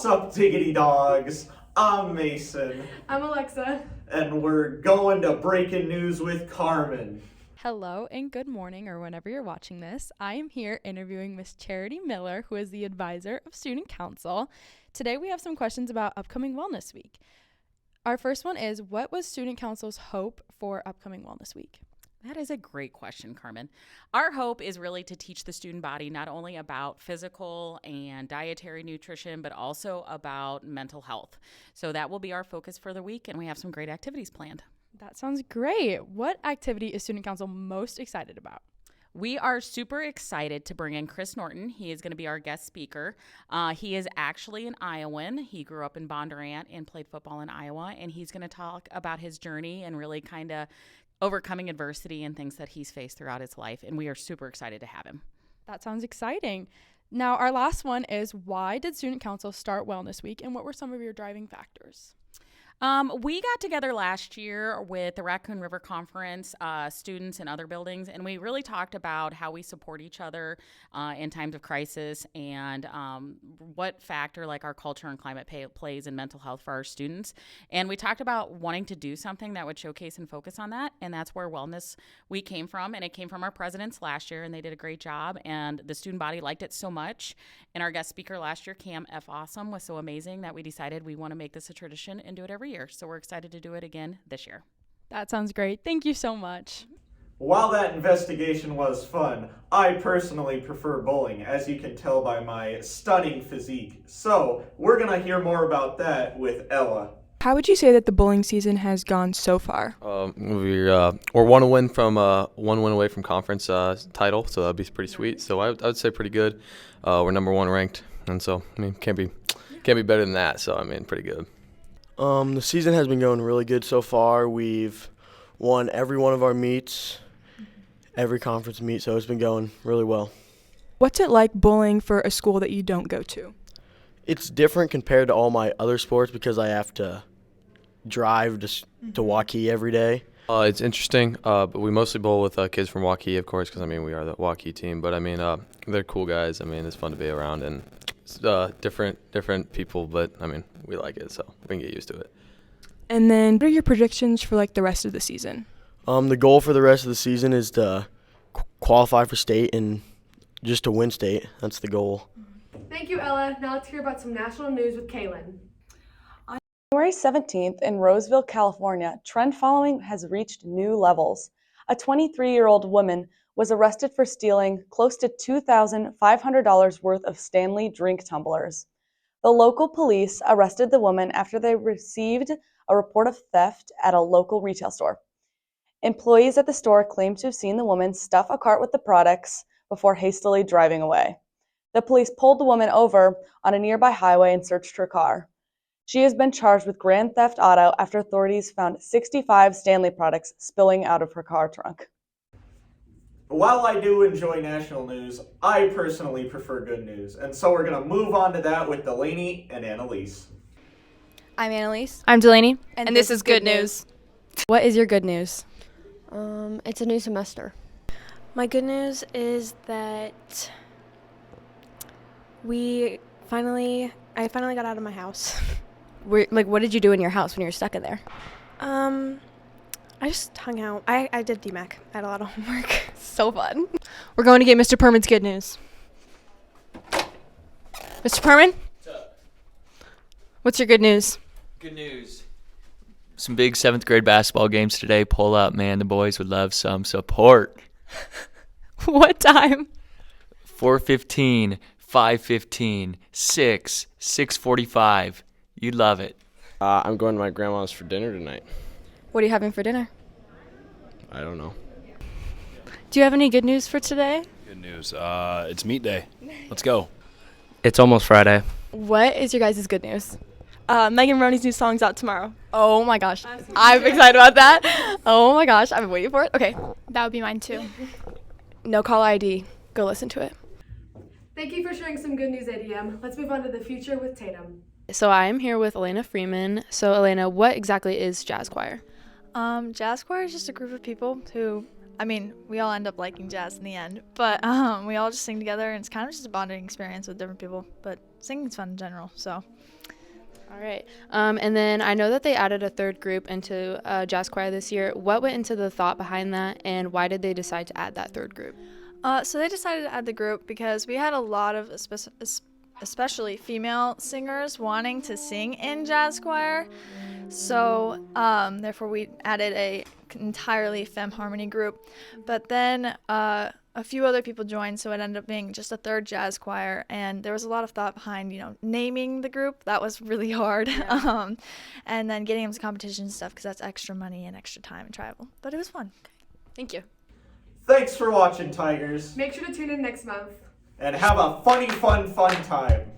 What's up, diggity dogs? I'm Mason, I'm Alexa. and we're going to breaking news with Carmen. Hello and good morning, or whenever you're watching this. I am here interviewing Miss Charity Miller, who is the advisor of Student Council. Today we have some questions about upcoming Wellness Week. Our first one is, what was Student Council's hope for upcoming Wellness Week? That is a great question, Carmen. Our hope is really to teach the student body not only about physical and dietary nutrition, but also about mental health. So that will be our focus for the week, and we have some great activities planned. That sounds great. What activity is Student Council most excited about? We are super excited to bring in Chris Norton. He is going to be our guest speaker. He is actually an Iowan. He grew up in Bondurant and played football in Iowa, and he's going to talk about his journey and really kind of overcoming adversity and things that he's faced throughout his life, and we are super excited to have him. That sounds exciting. Now, our last one is, why did Student Council start Wellness Week, and what were some of your driving factors? We got together last year with the Raccoon River Conference, students in other buildings, and we really talked about how we support each other in times of crisis and what factor like our culture and climate plays in mental health for our students. And we talked about wanting to do something that would showcase and focus on that, and that's where Wellness Week came from. And it came from our presidents last year, and they did a great job, and the student body liked it so much. And our guest speaker last year, Cam F. Awesome, was so amazing that we decided we want to make this a tradition and do it every year. So we're excited to do it again this year. That sounds great. Thank you so much. While that investigation was fun, I personally prefer bowling, as you can tell by my stunning physique. So we're going to hear more about that with Ella. How would you say that the bowling season has gone so far? We're one win away from conference title, so that'd be pretty sweet. So I would say pretty good. We're number one ranked, and so I mean can't be better than that. So I mean pretty good. The season has been going really good so far. We've won every one of our meets, every conference meet, so it's been going really well. What's it like bowling for a school that you don't go to? It's different compared to all my other sports because I have to drive to Waukee every day. It's interesting, but we mostly bowl with kids from Waukee, of course, because I mean we are the Waukee team. But I mean they're cool guys. I mean it's fun to be around, and it's, different people. But I mean we like it, so we can get used to it. And then what are your predictions for like the rest of the season? The goal for the rest of the season is to qualify for state and just to win state. That's the goal. Thank you, Ella. Now let's hear about some national news with Kaylin. January 17th in Roseville, California, trend following has reached new levels. A 23-year-old woman was arrested for stealing close to $2,500 worth of Stanley drink tumblers. The local police arrested the woman after they received a report of theft at a local retail store. Employees at the store claimed to have seen the woman stuff a cart with the products before hastily driving away. The police pulled the woman over on a nearby highway and searched her car. She has been charged with grand theft auto after authorities found 65 Stanley products spilling out of her car trunk. While I do enjoy national news, I personally prefer good news. And so we're going to move on to that with Delaney and Annalise. I'm Annalise. I'm Delaney, And this is Good News. What is your good news? It's a new semester. My good news is that I finally got out of my house. What did you do in your house when you were stuck in there? I just hung out. I did DMAC. I had a lot of homework. So fun. We're going to get Mr. Perman's good news. Mr. Perman? What's up? What's your good news? Good news. Some big 7th grade basketball games today. Pull up, man. The boys would love some support. What time? 4:15, 5:15, 6, 6:45. You'd love it. I'm going to my grandma's for dinner tonight. What are you having for dinner? I don't know. Do you have any good news for today? Good news. It's meet day. Let's go. It's almost Friday. What is your guys' good news? Megan Roney's new song's out tomorrow. Oh my gosh. I'm excited about that. Oh my gosh. I've been waiting for it. Okay. That would be mine too. No call ID. Go listen to it. Thank you for sharing some good news, ADM. Let's move on to the future with Tatum. So I'm here with Elena Freeman. So Elena, what exactly is jazz choir? Jazz choir is just a group of people who, we all end up liking jazz in the end, but we all just sing together, and it's kind of just a bonding experience with different people, but singing's fun in general, so All right. And then I know that they added a third group into jazz choir this year. What went into the thought behind that, and why did they decide to add that third group? So they decided to add the group because we had a lot of especially female singers wanting to sing in jazz choir. So therefore we added a entirely femme harmony group. But then a few other people joined, so it ended up being just a third jazz choir, and there was a lot of thought behind, naming the group. That was really hard. Yeah. And then getting them to competition and stuff, because that's extra money and extra time and travel. But it was fun. Thank you. Thanks for watching, Tigers. Make sure to tune in next month. And have a fun time.